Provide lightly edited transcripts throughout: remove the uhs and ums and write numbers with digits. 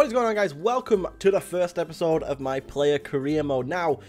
What is going on, guys? Welcome to the first episode of my player career mode. Now,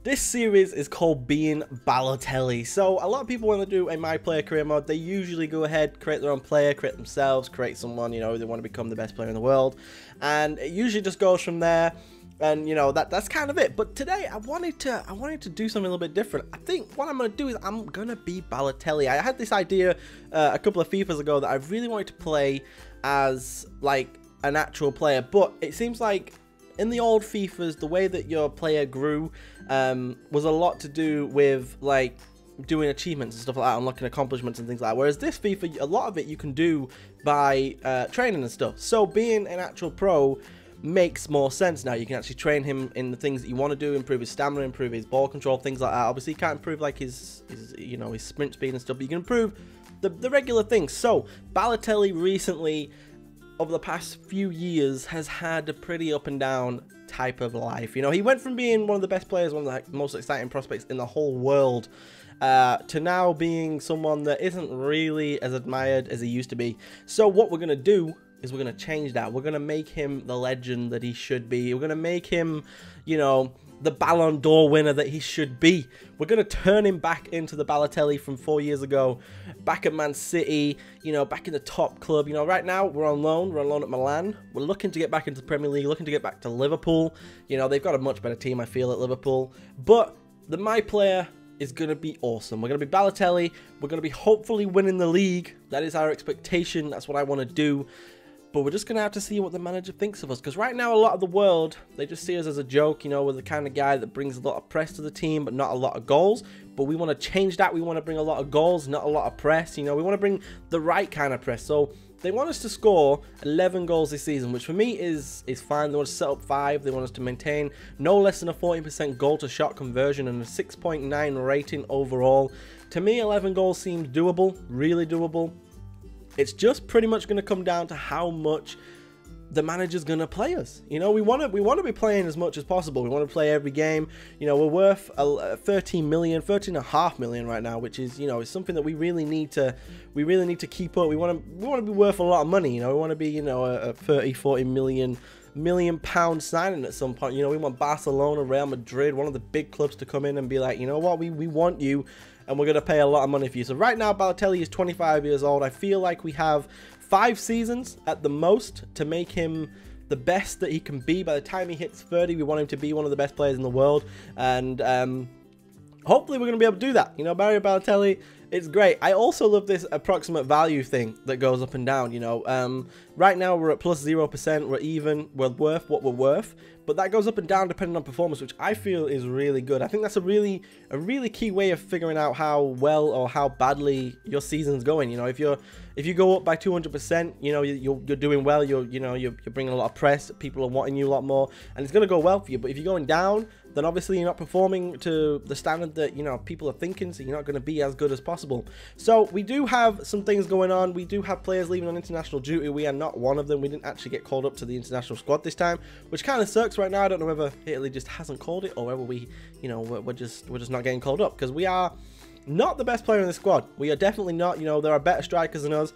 this series is called Being Balotelli. So a lot of people, when they do a my player career mode, they usually go ahead, create their own player, create themselves, create someone, you know, they want to become the best player in the world. And it usually just goes from there. And, you know, that's kind of it. But today I wanted to do something a little bit different. I think what I'm going to do is I'm going to be Balotelli. I had this idea a couple of Fifas ago that I really wanted to play as like an actual player, but it seems like in the old Fifas, the way that your player grew was a lot to do with like doing achievements and stuff like that, unlocking accomplishments and things like that. Whereas this FIFA, a lot of it you can do by training and stuff. So being an actual pro makes more sense now. You can actually train him in the things that you want to do, improve his stamina, improve his ball control, things like that. Obviously, you can't improve like his you know, his sprint speed and stuff, but you can improve the regular things. So Balotelli recently, over the past few years, has had a pretty up and down type of life. You know, he went from being one of the best players, one of the most exciting prospects in the whole world, to now being someone that isn't really as admired as he used to be. So what we're going to do is we're going to change that. We're going to make him the legend that he should be. We're going to make him, you know, the Ballon d'Or winner that he should be. We're going to turn him back into the Balotelli from 4 years ago, back at Man City, you know, back in the top club. You know, right now we're on loan. We're on loan at Milan. We're looking to get back into the Premier League, looking to get back to Liverpool. You know, they've got a much better team, I feel, at Liverpool. But the my player is going to be awesome. We're going to be Balotelli. We're going to be hopefully winning the league. That is our expectation. That's what I want to do. But we're just going to have to see what the manager thinks of us. Because right now, a lot of the world, they just see us as a joke. You know, we're the kind of guy that brings a lot of press to the team, but not a lot of goals. But we want to change that. We want to bring a lot of goals, not a lot of press. You know, we want to bring the right kind of press. So they want us to score 11 goals this season, which for me is fine. They want us to set up 5. They want us to maintain no less than a 14% goal-to-shot conversion and a 6.9 rating overall. To me, 11 goals seems doable, really doable. It's just pretty much going to come down to how much the manager's going to play us. You know, we want to be playing as much as possible. We want to play every game. You know, we're worth 13.5 million right now, which is, you know, it's something that we really need to keep up. We want to be worth a lot of money. You know, we want to be, you know, a 30-40 million pound signing at some point. You know, we want Barcelona, Real Madrid, one of the big clubs to come in and be like, you know what, we want you, and we're going to pay a lot of money for you. So right now, Balotelli is 25 years old. I feel like we have 5 seasons at the most to make him the best that he can be. By the time he hits 30, we want him to be one of the best players in the world. And hopefully we're going to be able to do that. You know, Mario Balotelli, it's great. I also love this approximate value thing that goes up and down, you know. Right now we're at plus 0%, we're even, we're worth what we're worth, but that goes up and down depending on performance, which I feel is really good. I think that's a really key way of figuring out how well or how badly your season's going. You know, if you go up by 200%, you know, you're doing well, you're bringing a lot of press, people are wanting you a lot more, and it's going to go well for you. But if you're going down, then obviously you're not performing to the standard that, you know, people are thinking, so you're not going to be as good as possible. So we do have some things going on. We do have players leaving on international duty. We are not one of them. We didn't actually get called up to the international squad this time, which kind of sucks right now. I don't know whether Italy just hasn't called it or whether we, you know, we're just not getting called up, because we are not the best player in the squad. We are definitely not. You know, there are better strikers than us.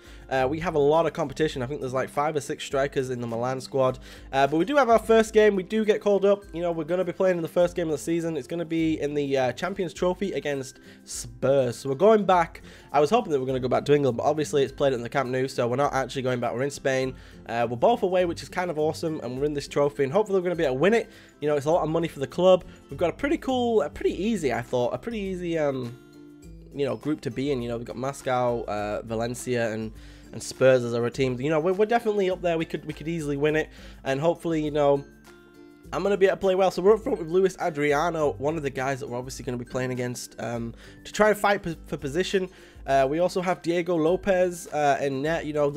We have a lot of competition. I think there's like 5 or 6 strikers in the Milan squad. But we do have our first game. We do get called up. You know, we're going to be playing in the first game of the season. It's going to be in the Champions Trophy against Spurs. So we're going back. I was hoping that we're going to go back to England, but obviously it's played in the Camp Nou, so we're not actually going back. We're in Spain. We're both away, which is kind of awesome, and we're in this trophy, and hopefully we're going to be able to win it. You know, it's a lot of money for the club. We've got a pretty cool, pretty easy you know, group to be in. You know, we've got Moscow, Valencia, and Spurs as our team. You know, we're definitely up there. We could easily win it, and hopefully, you know, I'm going to be able to play well. So we're up front with Luis Adriano, one of the guys that we're obviously going to be playing against to try and fight for position. We also have Diego Lopez in net. You know,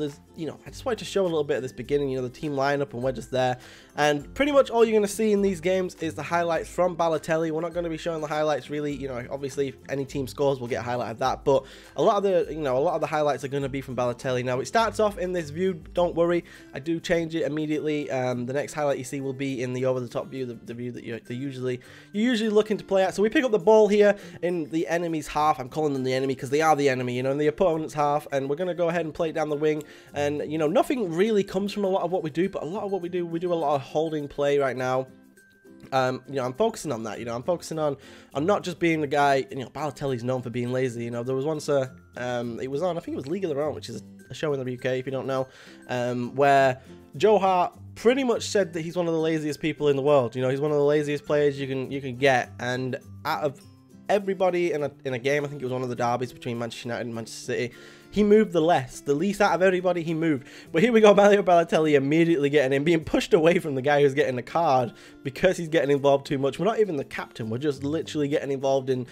I just wanted to show a little bit at this beginning, you know, the team lineup, and we're just there. And pretty much all you're going to see in these games is the highlights from Balotelli. We're not going to be showing the highlights really. You know, obviously if any team scores, we'll get a highlight of that. But a lot of the highlights are going to be from Balotelli. Now it starts off in this view. Don't worry, I do change it immediately. The next highlight you see will be in the over-the-top view, the view that you're usually looking to play at. So we pick up the ball here in the enemy's half. I'm calling them the enemy because they are the enemy, you know, in the opponent's half, and we're going to go ahead and play it down the wing. And, you know, nothing really comes from a lot of what we do, but a lot of what we do a lot of holding play right now. You know, I'm focusing on that. You know, I'm focusing on not just being the guy. You know, Balotelli's known for being lazy. You know, there was once it was on, I think it was League of Their Own, which is a show in the UK if you don't know, where Joe Hart pretty much said that he's one of the laziest people in the world. You know, he's one of the laziest players you can get, and out of everybody in a game, I think it was one of the derbies between Manchester United and Manchester City, he moved the least out of everybody. He moved. But here we go, Mario Balotelli immediately getting in, being pushed away from the guy who's getting the card because he's getting involved too much. We're not even the captain. We're just literally getting involved in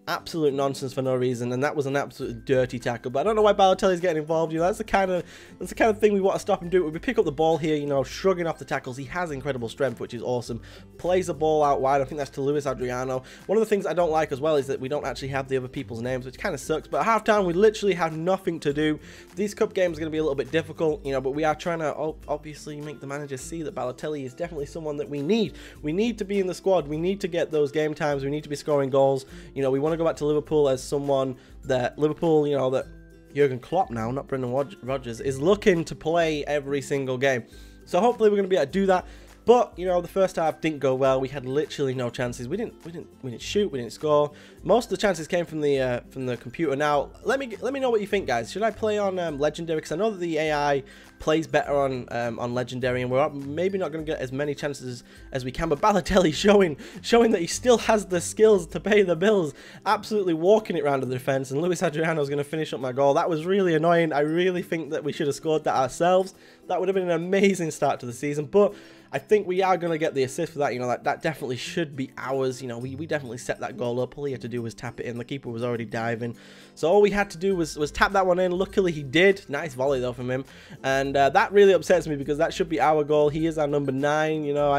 absolute nonsense for no reason, and that was an absolutely dirty tackle. But I don't know why Balotelli's getting involved. You know, that's the kind of thing we want to stop him doing. We pick up the ball here, you know, shrugging off the tackles. He has incredible strength, which is awesome. Plays the ball out wide. I think that's to Luis Adriano. One of the things I don't like as well is that we don't actually have the other people's names, which kind of sucks. But at halftime, we literally have nothing to do. These cup games are going to be a little bit difficult, you know, but we are trying to obviously make the manager see that Balotelli is definitely someone that we need. We need to be in the squad. We need to get those game times. We need to be scoring goals. You know, we want to go back to Liverpool as someone that Liverpool, you know, that Jurgen Klopp now, not Brendan Rodgers, is looking to play every single game. So hopefully we're going to be able to do that. But, you know, the first half didn't go well. We had literally no chances. We didn't shoot. We didn't score. Most of the chances came from the computer. Now, let me know what you think, guys. Should I play on Legendary? Because I know that the AI plays better on Legendary, and we're maybe not going to get as many chances as we can. But Balotelli showing that he still has the skills to pay the bills, absolutely walking it around the defense. And Luis Adriano is going to finish up my goal. That was really annoying. I really think that we should have scored that ourselves. That would have been an amazing start to the season. But I think we are going to get the assist for that. You know, that definitely should be ours. You know, we definitely set that goal up. All he had to do was tap it in. The keeper was already diving. So all we had to do was tap that one in. Luckily, he did. Nice volley, though, from him. And that really upsets me because that should be our goal. He is our number 9. You know,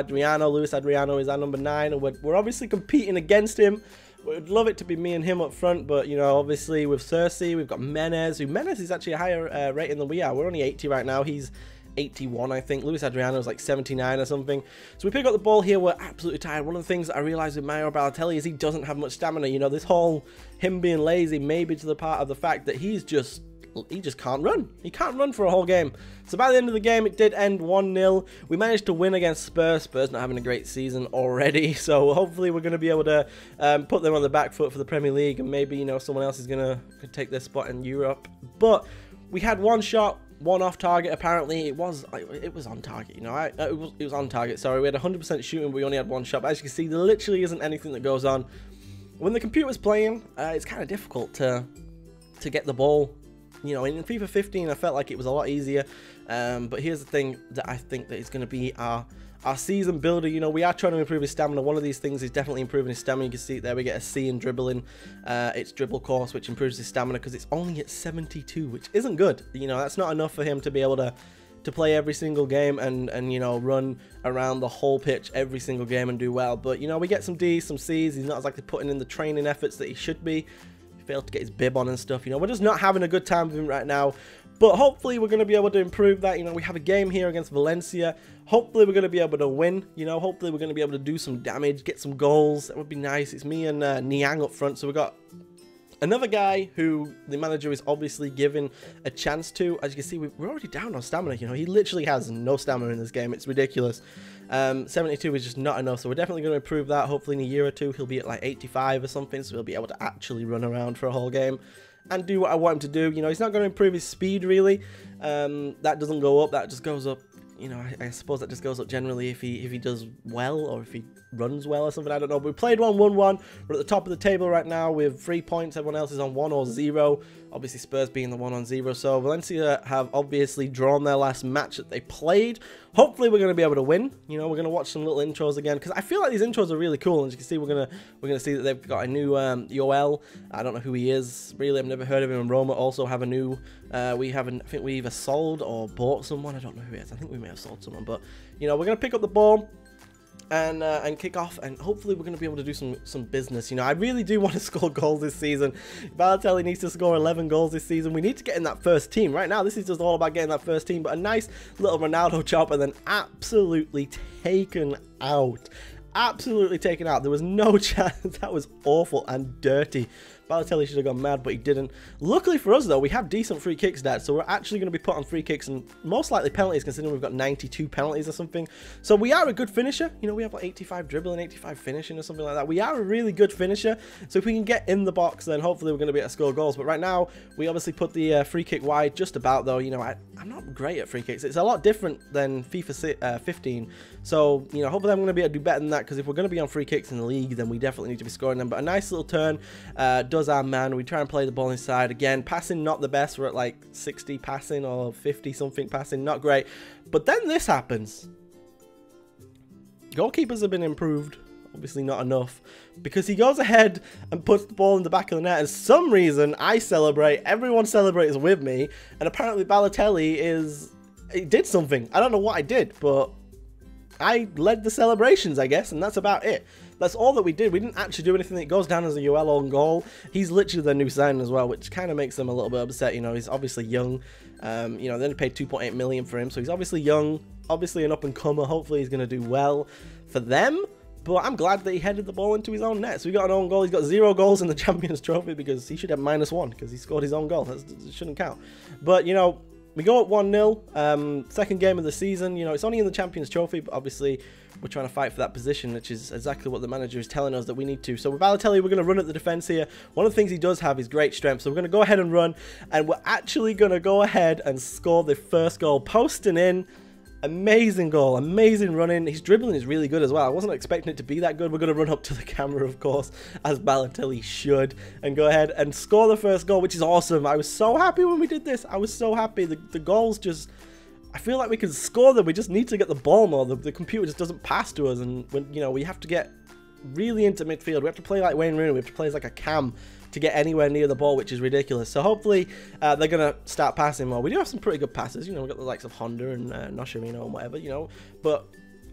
Luis Adriano is our number 9. And we're obviously competing against him. We'd love it to be me and him up front, but, you know, obviously with Cersei, we've got Menez. Menez is actually a higher rating than we are. We're only 80 right now. He's 81, I think. Luis Adriano is like 79 or something. So we pick up the ball here. We're absolutely tired. One of the things that I realized with Mario Balotelli is he doesn't have much stamina. You know, this whole him being lazy maybe to the part of the fact that he just can't run. He can't run for a whole game. So by the end of the game, it did end 1-0. We managed to win against Spurs. Spurs not having a great season already. So hopefully we're going to be able to put them on the back foot for the Premier League. And maybe, you know, someone else is going to take their spot in Europe. But we had one shot, one off target. Apparently it was on target, you know. It was on target, sorry. We had 100% shooting, but we only had one shot. But as you can see, there literally isn't anything that goes on when the computer's playing. It's kind of difficult to get the ball. You know, in FIFA 15 I felt like it was a lot easier, but here's the thing that I think that is going to be our season builder. You know, we are trying to improve his stamina. One of these things is definitely improving his stamina. You can see it there. We get a C in dribbling. It's dribble course, which improves his stamina because it's only at 72, which isn't good. You know, that's not enough for him to be able to play every single game and you know, run around the whole pitch every single game and do well. But, you know, we get some D's, some C's. He's not exactly putting in the training efforts that he should be. He failed to get his bib on and stuff. You know, we're just not having a good time with him right now. But hopefully we're going to be able to improve that. You know, we have a game here against Valencia. Hopefully we're going to be able to win. You know, hopefully we're going to be able to do some damage, get some goals. That would be nice. It's me and Niang up front. So we've got another guy who the manager is obviously giving a chance to. As you can see, we're already down on stamina. You know, he literally has no stamina in this game. It's ridiculous. 72 is just not enough. So we're definitely going to improve that. Hopefully in a year or two, he'll be at like 85 or something. So he'll be able to actually run around for a whole game and do what I want him to do. You know, he's not going to improve his speed really. That doesn't go up. That just goes up. You know, I suppose that just goes up generally if he does well or if he runs well or something. I don't know. But we played 1-1-1. We're at the top of the table right now with 3 points. Everyone else is on 1 or 0. Obviously, Spurs being the 1 on 0. So Valencia have obviously drawn their last match that they played. Hopefully, we're going to be able to win. You know, we're going to watch some little intros again because I feel like these intros are really cool. And as you can see, we're gonna see that they've got a new Yoel. I don't know who he is. Really, I've never heard of him. And Roma also have a new. I think we either sold or bought someone. I don't know who it is. I think we may have sold someone. But you know, we're going to pick up the ball and kick off, and hopefully we're going to be able to do some business. You know, I really do want to score goals this season. Balotelli needs to score 11 goals this season. We need to get in that first team. Right now, this is just all about getting that first team, but a nice little Ronaldo chop and then absolutely taken out. Absolutely taken out. There was no chance. That was awful and dirty Balotelli should have gone mad, but he didn't. Luckily for us, though, we have decent free kick stats, so we're actually going to be put on free kicks and most likely penalties, considering we've got 92 penalties or something. So we are a good finisher. You know, we have like 85 dribbling, 85 finishing or something like that. We are a really good finisher, so if we can get in the box, then hopefully we're going to be able to score goals. But right now, we obviously put the free kick wide just about, though. You know, I'm not great at free kicks. It's a lot different than FIFA 15. So, you know, hopefully I'm going to be able to do better than that, because if we're going to be on free kicks in the league, then we definitely need to be scoring them. But a nice little turn does our man. We try and play the ball inside. Again, passing not the best. We're at like 60 passing or 50 something passing. Not great. But then this happens. Goalkeepers have been improved. Obviously not enough, because he goes ahead and puts the ball in the back of the net. And for some reason, I celebrate. Everyone celebrates with me. And apparently Balotelli he did something. I don't know what I did, but I led the celebrations, I guess, and that's about it. That's all that we did. We didn't actually do anything. It goes down as a UL own goal. He's literally their new signing as well, which kind of makes them a little bit upset. You know, he's obviously young. You know, they only paid 2.8 million for him, so he's obviously young, obviously an up-and-comer. Hopefully he's going to do well for them. But I'm glad that he headed the ball into his own net. So we got an own goal. He's got 0 goals in the Champions Trophy, because he should have -1 because he scored his own goal. That shouldn't count. But, you know, we go up 1-0, second game of the season. You know, it's only in the Champions Trophy, but obviously we're trying to fight for that position, which is exactly what the manager is telling us that we need to. So with Balotelli, we're going to run at the defense here. One of the things he does have is great strength. So we're going to go ahead and run, and we're actually going to go ahead and score the first goal, posting in. Amazing goal, amazing running. His dribbling is really good as well. I wasn't expecting it to be that good. We're going to run up to the camera, of course, as Balotelli should, and go ahead and score the first goal, which is awesome. I was so happy when we did this. I was so happy. The goals just... I feel like we can score them. We just need to get the ball more. The computer just doesn't pass to us, and when, you know, we have to get really into midfield. We have to play like Wayne Rooney. We have to play as like a cam to get anywhere near the ball, which is ridiculous. So hopefully they're going to start passing more. We do have some pretty good passes. You know, we've got the likes of Honda and Noshirino and whatever, you know. But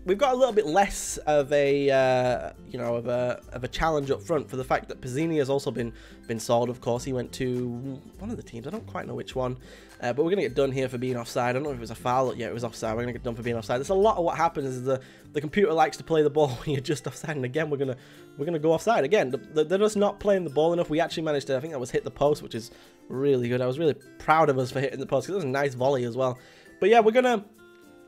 we've got a little bit less of a, you know, of a challenge up front, for the fact that Pizzini has also been sold, of course. He went to one of the teams. I don't quite know which one. But we're going to get done here for being offside. I don't know if it was a foul. Yeah, it was offside. We're going to get done for being offside. There's a lot of what happens is the computer likes to play the ball when you're just offside. And again, we're gonna go offside. Again, they're just not playing the ball enough. We actually managed to, I think that was hit the post, which is really good. I was really proud of us for hitting the post, because it was a nice volley as well. But yeah,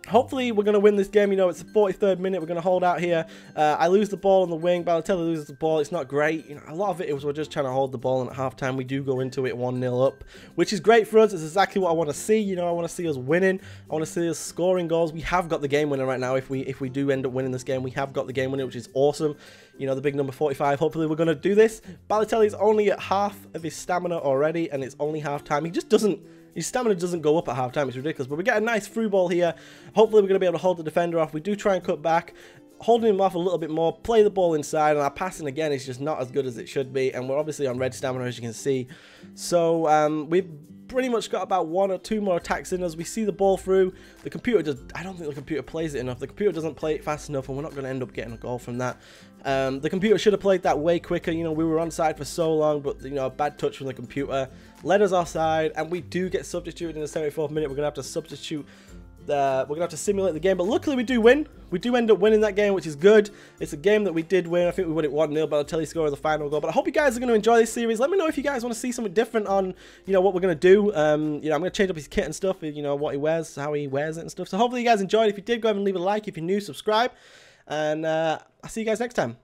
hopefully we're going to win this game. You know, it's the 43rd minute. We're going to hold out here. I lose the ball on the wing. Balotelli loses the ball. It's not great. You know, a lot of it was we're just trying to hold the ball, and at halftime we do go into it 1-0 up, which is great for us. It's exactly what I want to see. You know, I want to see us winning. I want to see us scoring goals. We have got the game winner right now. If we do end up winning this game, we have got the game winner, which is awesome. You know, the big number 45. Hopefully we're going to do this. Balotelli is only at half of his stamina already, and it's only halftime. He just doesn't... His stamina doesn't go up at halftime. It's ridiculous. But we get a nice through ball here. Hopefully we're going to be able to hold the defender off. We do try and cut back, holding him off a little bit more, play the ball inside, and our passing again is just not as good as it should be. And we're obviously on red stamina, as you can see. So we've pretty much got about 1 or 2 more attacks in us. We see the ball through. The computer just... I don't think the computer plays it enough. The computer doesn't play it fast enough, and we're not going to end up getting a goal from that. The computer should have played that way quicker. You know, we were onside for so long, but, you know, a bad touch from the computer led us offside, and we do get substituted in the 74th minute. We're going to have to substitute. We're going to have to simulate the game, but luckily we do win. We do end up winning that game, which is good. It's a game that we did win. I think we won it 1-0. Balotelli scored the final goal. But I hope you guys are going to enjoy this series. Let me know if you guys want to see something different on, you know, what we're going to do. You know, I'm going to change up his kit and stuff, you know, what he wears, how he wears it and stuff. So hopefully you guys enjoyed. If you did, go ahead and leave a like. If you're new, subscribe. And I'll see you guys next time.